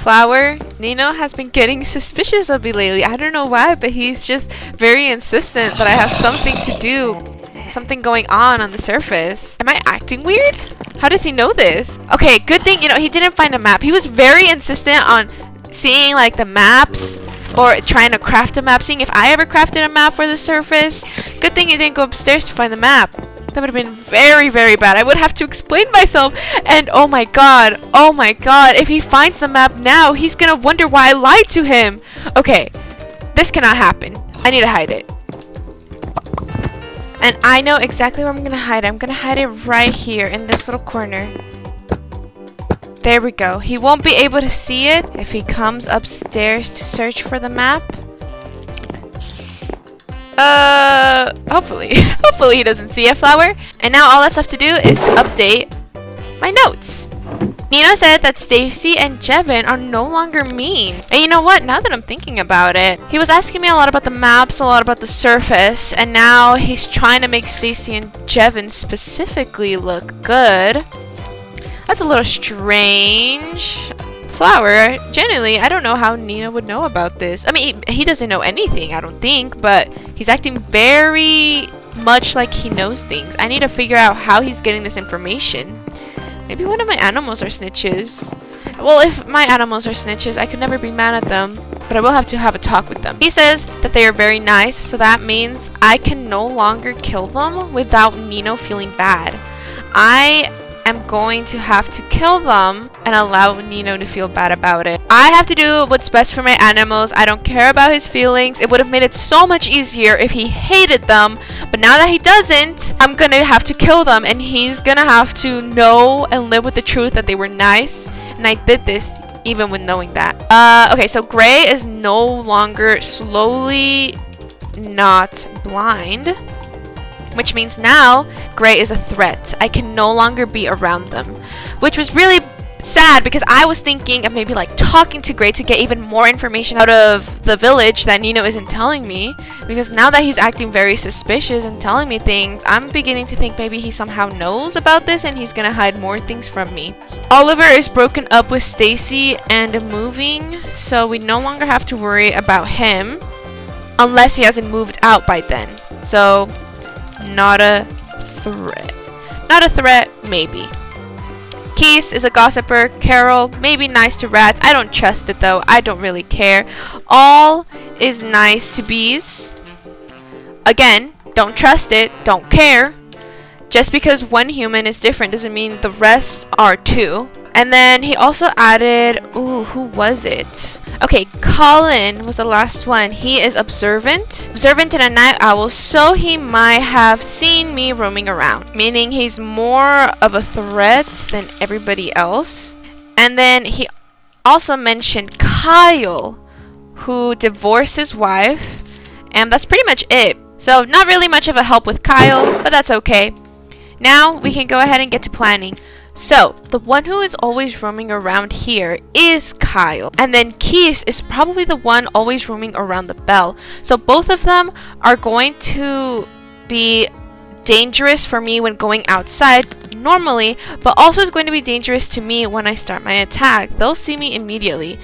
Flower, Nino has been getting suspicious of me lately. I don't know why, but he's just very insistent that I have something to do. Something going on the surface. Am I acting weird? How does he know this? Okay, good thing, he didn't find a map. He was very insistent on seeing like the maps or trying to craft a map, seeing if I ever crafted a map for the surface. Good thing he didn't go upstairs to find the map. That would have been very, very bad. I would have to explain myself. And oh my god, if he finds the map now, he's gonna wonder why I lied to him. Okay, this cannot happen. I need to hide it. And I know exactly where I'm gonna hide it. I'm gonna hide it right here in this little corner. There we go. He won't be able to see it if he comes upstairs to search for the map. Hopefully. Hopefully he doesn't see a flower. And now all that's left to do is to update my notes. Nino said that Stacy and Jevin are no longer mean. And you know what? Now that I'm thinking about it, he was asking me a lot about the maps, a lot about the surface, and now he's trying to make Stacy and Jevin specifically look good. That's a little strange. Flower, genuinely, I don't know how Nino would know about this. I mean, he doesn't know anything, I don't think, but he's acting very much like he knows things. I need to figure out how he's getting this information. Maybe one of my animals are snitches. Well, if my animals are snitches, I could never be mad at them, but I will have to have a talk with them. He says that they are very nice, so that means I can no longer kill them without Nino feeling bad. I am going to have to kill them and allow Nino to feel bad about it. I have to do what's best for my animals. I don't care about his feelings. It would have made it so much easier if he hated them, but now that he doesn't, I'm gonna have to kill them, and he's gonna have to know and live with the truth that they were nice, and I did this even with knowing that. Okay, so Gray is no longer slowly not blind, which means now Gray is a threat. I can no longer be around them, which was really sad because I was thinking of maybe like talking to Gray to get even more information out of the village that Nino isn't telling me, because now that he's acting very suspicious and telling me things, I'm beginning to think maybe he somehow knows about this and he's gonna hide more things from me. Oliver is broken up with Stacy and moving, so we no longer have to worry about him unless he hasn't moved out by then. So not a threat. Not a threat, maybe. Keith is a gossiper. Carol, maybe nice to rats. I don't trust it though. I don't really care. All is nice to bees. Again, don't trust it. Don't care. Just because one human is different doesn't mean the rest are too. And then he also added, ooh, who was it? Okay, Colin was the last one. He is observant and a night owl, so he might have seen me roaming around, meaning he's more of a threat than everybody else. And then he also mentioned Kyle, who divorced his wife, and that's pretty much it. So not really much of a help with Kyle, but that's okay. Now we can go ahead and get to planning. So, the one who is always roaming around here is Kyle. And then Keith is probably the one always roaming around the bell. So both of them are going to be dangerous for me when going outside normally, but also is going to be dangerous to me when I start my attack. They'll see me immediately.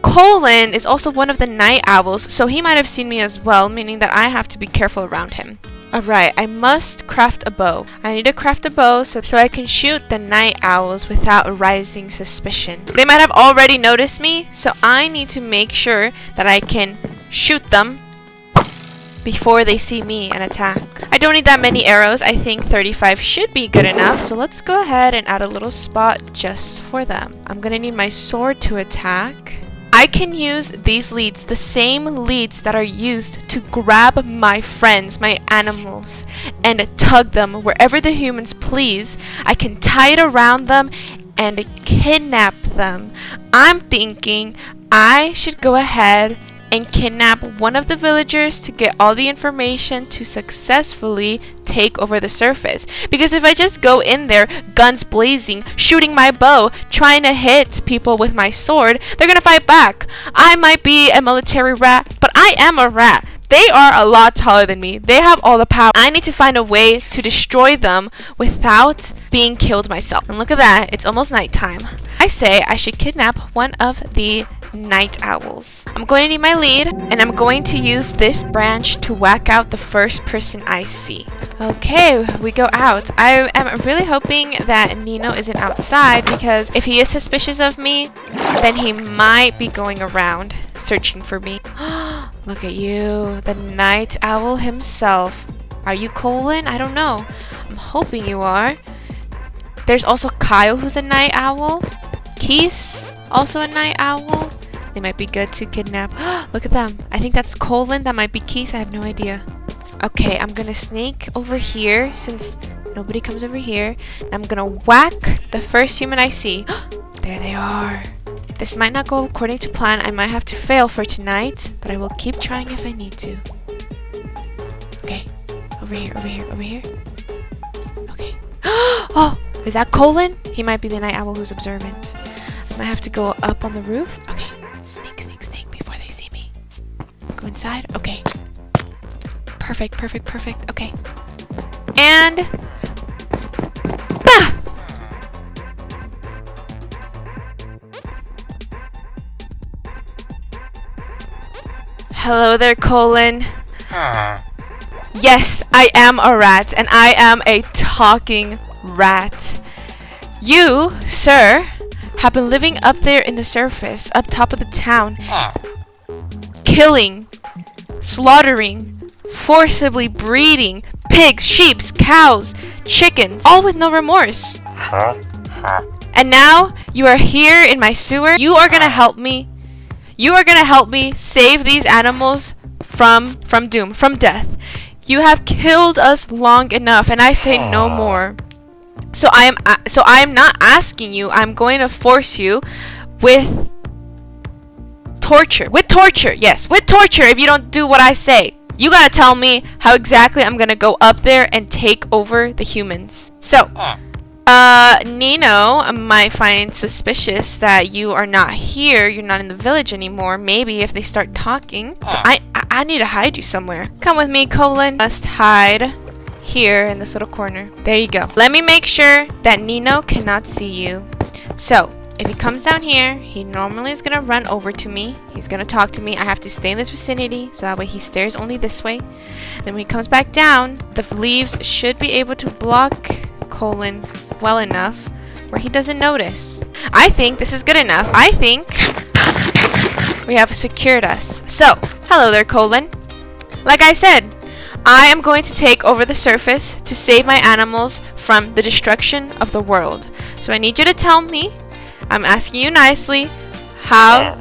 Colin is also one of the night owls, so he might have seen me as well, meaning that I have to be careful around him. Alright, I must craft a bow. I need to craft a bow so I can shoot the night owls without arising suspicion. They might have already noticed me, so I need to make sure that I can shoot them before they see me and attack. I don't need that many arrows. I think 35 should be good enough, so let's go ahead and add a little spot just for them. I'm gonna need my sword to attack. I can use these leads, the same leads that are used to grab my friends, my animals, and tug them wherever the humans please. I can tie it around them and kidnap them. I'm thinking I should go ahead and kidnap one of the villagers to get all the information to successfully take over the surface. Because if I just go in there, guns blazing, shooting my bow, trying to hit people with my sword, they're gonna fight back. I might be a military rat, but I am a rat. They are a lot taller than me. They have all the power. I need to find a way to destroy them without being killed myself. And look at that, it's almost nighttime. I say I should kidnap one of the night owls. I'm going to need my lead, and I'm going to use this branch to whack out the first person I see. Okay, we go out. I am really hoping that Nino isn't outside, because if he is suspicious of me, then he might be going around searching for me. Look at you, the night owl himself. Are you Colin? I don't know. I'm hoping you are. There's also Kyle, who's a night owl. Keese, also a night owl. They might be good to kidnap. Look at them. I think that's Colin. That might be Keese. I have no idea. Okay, I'm gonna sneak over here since nobody comes over here. I'm gonna whack the first human I see. There they are. This might not go according to plan. I might have to fail for tonight, but I will keep trying if I need to. Okay, over here, over here, over here. Okay. Oh, is that Colin? He might be the night owl who's observant. I might have to go up on the roof. Okay, sneak, sneak, sneak before they see me. Go inside. Okay. Perfect, perfect, perfect. Okay. And... bah! Hello there, Colin. Yes, I am a rat, and I am a talking rat. You, sir, have been living up there in the surface, up top of the town, killing, slaughtering, forcibly breeding pigs, sheep, cows, chickens, all with no remorse. And now you are here in my sewer. You are gonna help me. You are gonna help me save these animals from doom, from death. You have killed us long enough, and I say no more. So I am not asking you. I'm going to force you with torture. With torture, yes, with torture. If you don't do what I say, you gotta tell me how exactly I'm gonna go up there and take over the humans. So, Nino might find suspicious that you are not here. You're not in the village anymore. Maybe if they start talking. So I need to hide you somewhere. Come with me, Colin. Must hide here in this little corner. There you go. Let me make sure that Nino cannot see you. So, if he comes down here, he normally is gonna run over to me. He's gonna talk to me. I have to stay in this vicinity, so that way he stares only this way. Then when he comes back down, the leaves should be able to block Colin well enough where he doesn't notice. I think this is good enough. I think we have secured us. So, hello there, Colin. Like I said, I am going to take over the surface to save my animals from the destruction of the world. So I need you to tell me, I'm asking you nicely, how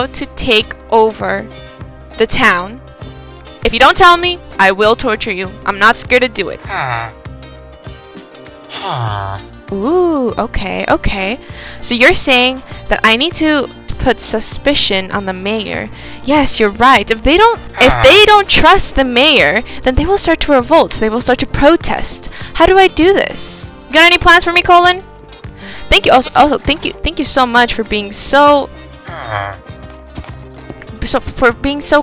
to take over the town. If you don't tell me, I will torture you. I'm not scared to do it. Ooh, okay, okay. So you're saying that I need to put suspicion on the mayor. Yes, you're right. If they don't trust the mayor, then they will start to revolt. They will start to protest. How do I do this? You got any plans for me, Colin? Thank you. Also, thank you so much for being so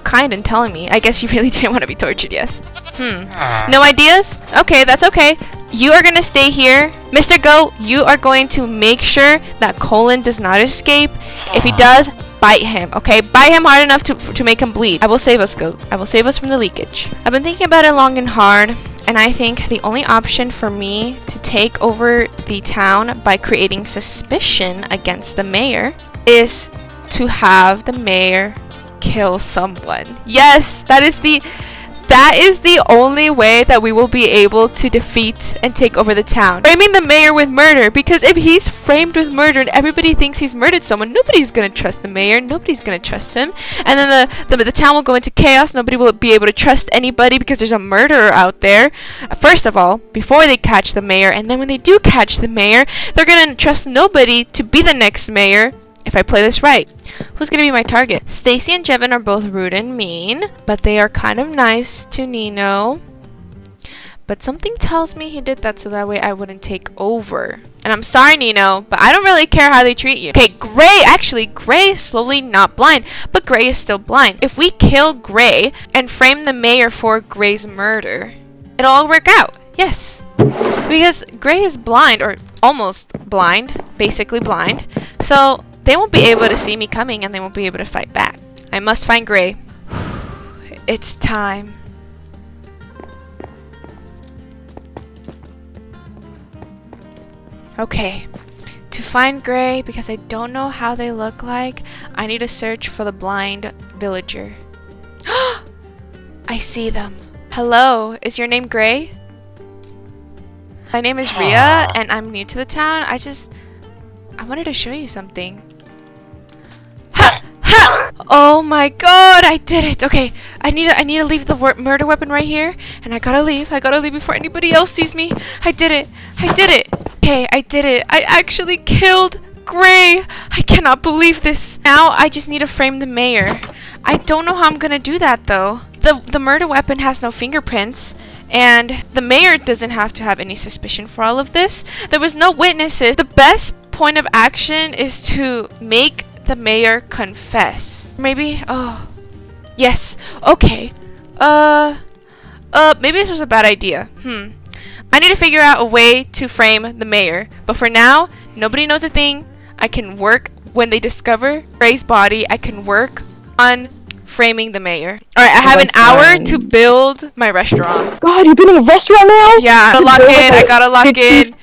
kind and telling me. I guess you really didn't want to be tortured, yes. No ideas? Okay, that's okay. You are gonna stay here. Mr. Goat, you are going to make sure that Colin does not escape. If he does, bite him, okay? Bite him hard enough to make him bleed. I will save us, Goat. I will save us from the leakage. I've been thinking about it long and hard, and I think the only option for me to take over the town by creating suspicion against the mayor is to have the mayor kill someone. Yes, that is the only way that we will be able to defeat and take over the town. Framing the mayor with murder, because if he's framed with murder and everybody thinks he's murdered someone, nobody's gonna trust the mayor. Nobody's gonna trust him, and then the town will go into chaos. Nobody will be able to trust anybody because there's a murderer out there. First of all, before they catch the mayor, and then when they do catch the mayor, they're gonna trust nobody to be the next mayor. If I play this right, who's gonna be my target? Stacy and Jevin are both rude and mean, but they are kind of nice to Nino. But something tells me he did that so that way I wouldn't take over. And I'm sorry, Nino, but I don't really care how they treat you. Okay, Gray is slowly not blind, but Gray is still blind. If we kill Gray and frame the mayor for Gray's murder, it'll all work out. Yes. Because Gray is blind, or almost blind, basically blind. So they won't be able to see me coming and they won't be able to fight back. I must find Gray. It's time. Okay. To find Gray, because I don't know how they look like, I need to search for the blind villager. I see them. Hello, is your name Gray? My name is Ria, and I'm new to the town. I wanted to show you something. Ha! Ha! Oh my god, I did it. Okay, I need to leave the murder weapon right here, and I gotta leave before anybody else sees me. I did it. Okay, I did it. I actually killed Gray. I cannot believe this. Now I just need to frame the mayor. I don't know how I'm gonna do that though. The murder weapon has no fingerprints, and the mayor doesn't have to have any suspicion for all of this. There was no witnesses. The best point of action is to make the mayor confess. Maybe? Oh. Yes. Okay. Maybe this was a bad idea. I need to figure out a way to frame the mayor. But for now, nobody knows a thing. I can work when they discover Gray's body. I can work on framing the mayor. Alright, I have an hour to build my restaurant. God, you're building a restaurant now? Yeah, I gotta lock in.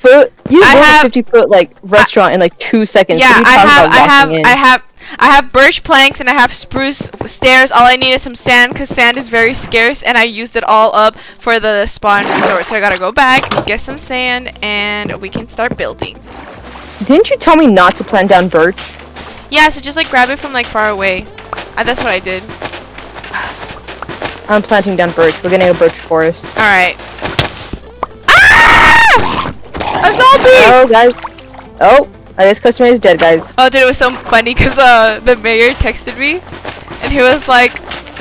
You have a 50-foot like restaurant in like 2 seconds. Yeah, I have birch planks and I have spruce stairs. All I need is some sand because sand is very scarce and I used it all up for the spawn resort. So I gotta go back, get some sand, and we can start building. Didn't you tell me not to plant down birch? Yeah, so just like grab it from like far away. That's what I did. I'm planting down birch. We're getting a birch forest. Alright. Ah! A zombie! Oh, guys. Oh, I guess customer is dead, guys. Oh, dude, it was so funny because the mayor texted me and he was like,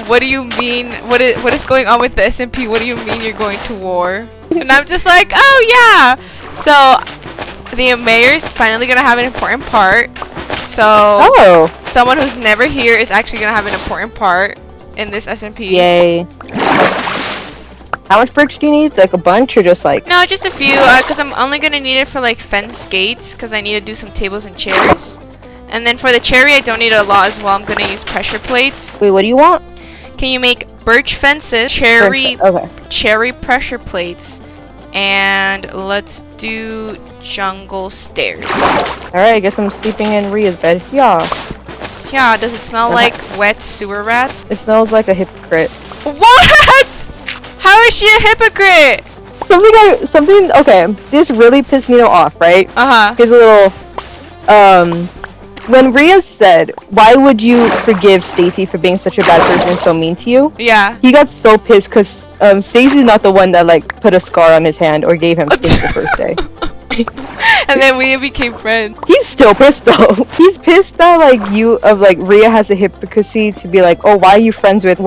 what do you mean? What is going on with the SMP? What do you mean you're going to war? And I'm just like, oh, yeah. So the mayor's finally going to have an important part. So someone who's never here is actually going to have an important part in this SMP. Yay. How much birch do you need? Like a bunch or just like... No, just a few, because I'm only going to need it for like fence gates, because I need to do some tables and chairs. And then for the cherry, I don't need a lot as well. I'm going to use pressure plates. Wait, what do you want? Can you make birch fences, cherry pressure plates, and let's do jungle stairs. Alright, I guess I'm sleeping in Ria's bed. Yeah. Yeah, does it smell like wet sewer rats? It smells like a hypocrite. What? How is she a hypocrite? Okay, this really pissed Nino off, right? His little, when Ria said, why would you forgive Stacy for being such a bad person and so mean to you? Yeah. He got so pissed because, Stacy's not the one that, like, put a scar on his hand or gave him stink the first day. And then we became friends. He's still pissed though. He's pissed that Ria has the hypocrisy to be like, oh, why are you friends with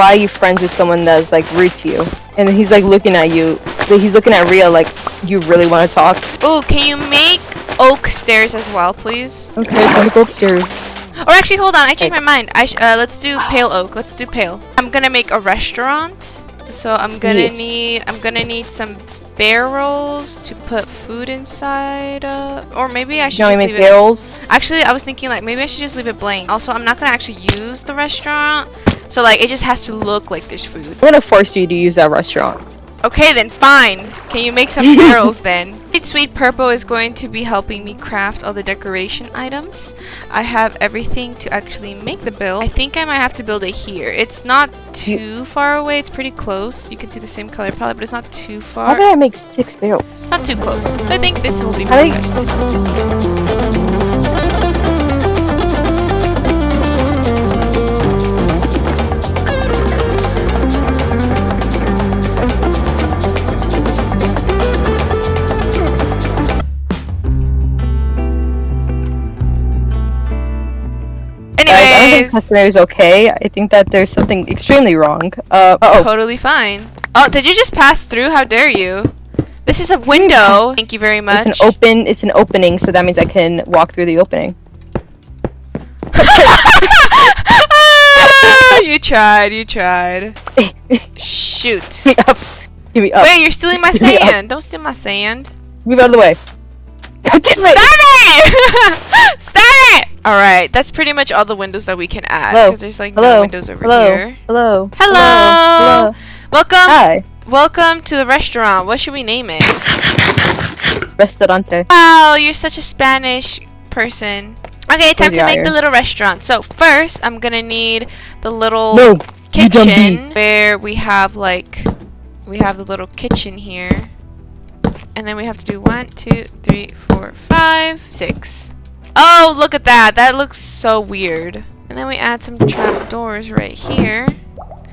someone that's like rude to you? And then he's like looking at you. He's looking at Ria like, you really want to talk? Ooh, can you make oak stairs as well, please? Okay, let me go upstairs. Or actually, hold on. I changed my mind. Let's do pale oak. Let's do pale. I'm gonna make a restaurant, so I'm gonna need some barrels to put food inside, or maybe I should just leave barrels? Actually, I was thinking like maybe I should just leave it blank. Also, I'm not gonna actually use the restaurant, so like it just has to look like there's food. I'm gonna force you to use that restaurant. Okay, then fine. Can you make some barrels then? Sweet Purple is going to be helping me craft all the decoration items. I have everything to actually make the build. I think I might have to build it here. It's not too far away. It's pretty close. You can see the same color palette, but it's not too far. How did I make 6 barrels? It's not too close. So I think this will be perfect. I don't think customer is okay. I think that there's something extremely wrong. Totally fine. Oh, did you just pass through? How dare you? This is a window. Thank you very much. It's an opening, so that means I can walk through the opening. You tried. Shoot. Give me up. Wait, you're stealing my sand. Don't steal my sand. Move out of the way. God damn Stop it! it! Stop it! Alright, that's pretty much all the windows that we can add. Hello. Because there's like no Hello. windows over Hello. here. Hello. Hello. Hello. Welcome. Hi. Welcome to the restaurant. What should we name it? Restaurante. Wow, you're such a Spanish person. Okay, time to make the little restaurant. So first, I'm gonna need the little kitchen where we have the little kitchen here, and then we have to do 1, 2, 3, 4, 5, 6. Oh, look at that! That looks so weird. And then we add some trap doors right here.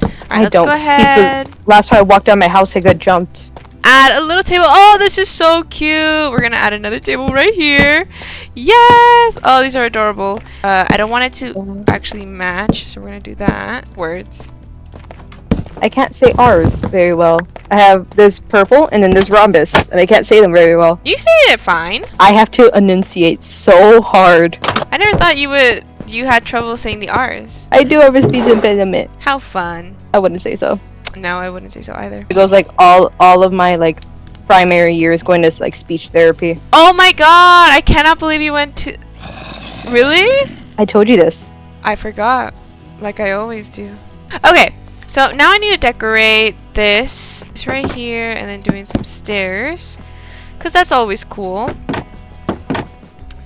Alright, let's go ahead. Last time I walked out of my house, I got jumped. Add a little table. Oh, this is so cute. We're gonna add another table right here. Yes. Oh, these are adorable. I don't want it to actually match, so we're gonna do that. Words. I can't say R's very well. I have this purple and then this rhombus, and I can't say them very well. You say it fine. I have to enunciate so hard. I never thought you would. You had trouble saying the R's. I do have a speech impediment. How fun. I wouldn't say so. No, I wouldn't say so either. It goes like all of my like primary years going to like speech therapy. Oh my god! I cannot believe you went to. Really? I told you this. I forgot, like I always do. Okay, so now I need to decorate this right here, and then doing some stairs, cause that's always cool.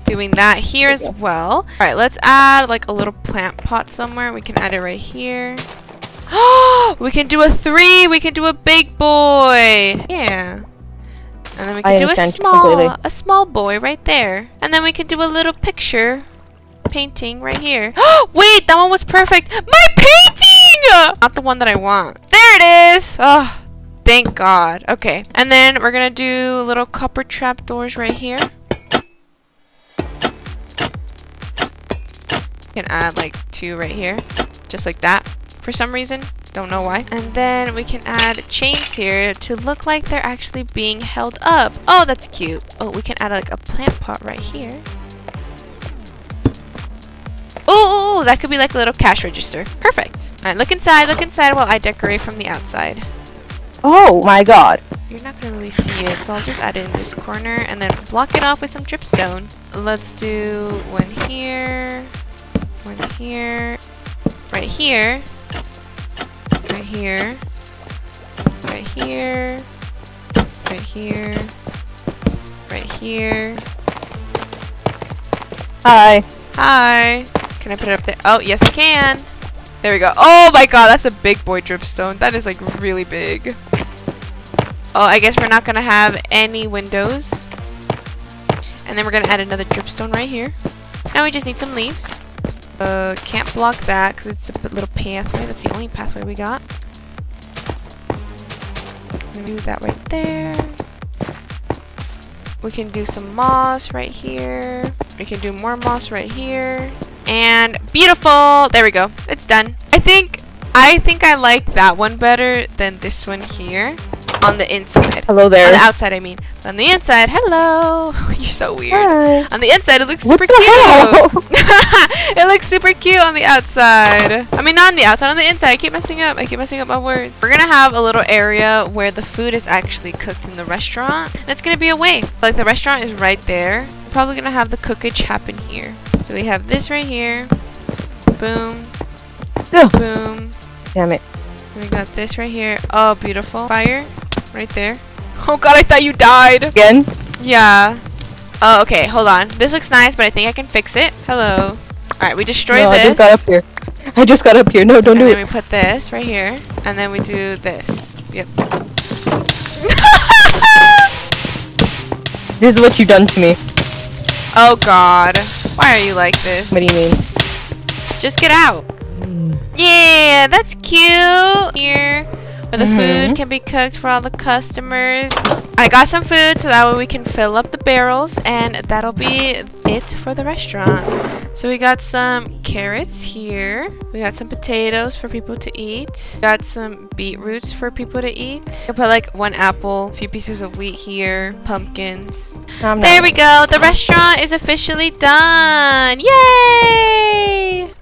Doing that here as well. All right, let's add like a little plant pot somewhere. We can add it right here. We can do a 3. We can do a big boy. Yeah. And then we can do a small boy right there. And then we can do a little picture painting right here. Wait, that one was perfect. My painting! Not the one that I want. There it is. Oh, thank God. Okay. And then we're going to do little copper trap doors right here. You can add like 2 right here. Just like that. For some reason, don't know why. And then we can add chains here to look like they're actually being held up. Oh, that's cute. Oh, we can add like a plant pot right here. Oh, that could be like a little cash register. Perfect. All right, look inside while I decorate from the outside. Oh my god. You're not gonna really see it, so I'll just add it in this corner and then block it off with some dripstone. Let's do one here, right here, right here, right here, right here, right here. Hi. Hi. Can I put it up there? Oh, yes I can. There we go. Oh my god, that's a big boy dripstone. That is like really big. Oh, I guess we're not gonna have any windows. And then we're gonna add another dripstone right here. Now we just need some leaves. Can't block that because it's a little pathway. That's the only pathway we got. I'm gonna do that right there. We can do some moss right here. We can do more moss right here. And beautiful! There we go. It's done. I think I like that one better than this one here. On the inside. Hello there. On the outside, I mean. But on the inside, hello! You're so weird. Hi. On the inside, it looks super What the cute. It looks super cute on the outside. I mean, not on the outside, on the inside. I keep messing up. I keep messing up my words. We're gonna have a little area where the food is actually cooked in the restaurant. And it's gonna be away. Like, the restaurant is right there. We're probably gonna have the cookage happen here. So we have this right here. Boom. Ugh. Boom. Damn it. We got this right here. Oh, beautiful. Fire. Right there. Oh god, I thought you died. Again? Yeah. Oh, okay. Hold on. This looks nice, but I think I can fix it. Hello. Alright, we destroy this. I just got up here. I just got up here. No, don't do it. And then we put this right here. And then we do this. Yep. This is what you've done to me. Oh god. Why are you like this? What do you mean? Just get out. Yeah, that's cute. Here, where the food can be cooked for all the customers. I got some food so that way we can fill up the barrels, and that'll be it for the restaurant. So we got some carrots here. We got some potatoes for people to eat. We got some beetroots for people to eat. I put like 1 apple, a few pieces of wheat here, pumpkins. There we go. The restaurant is officially done. Yay!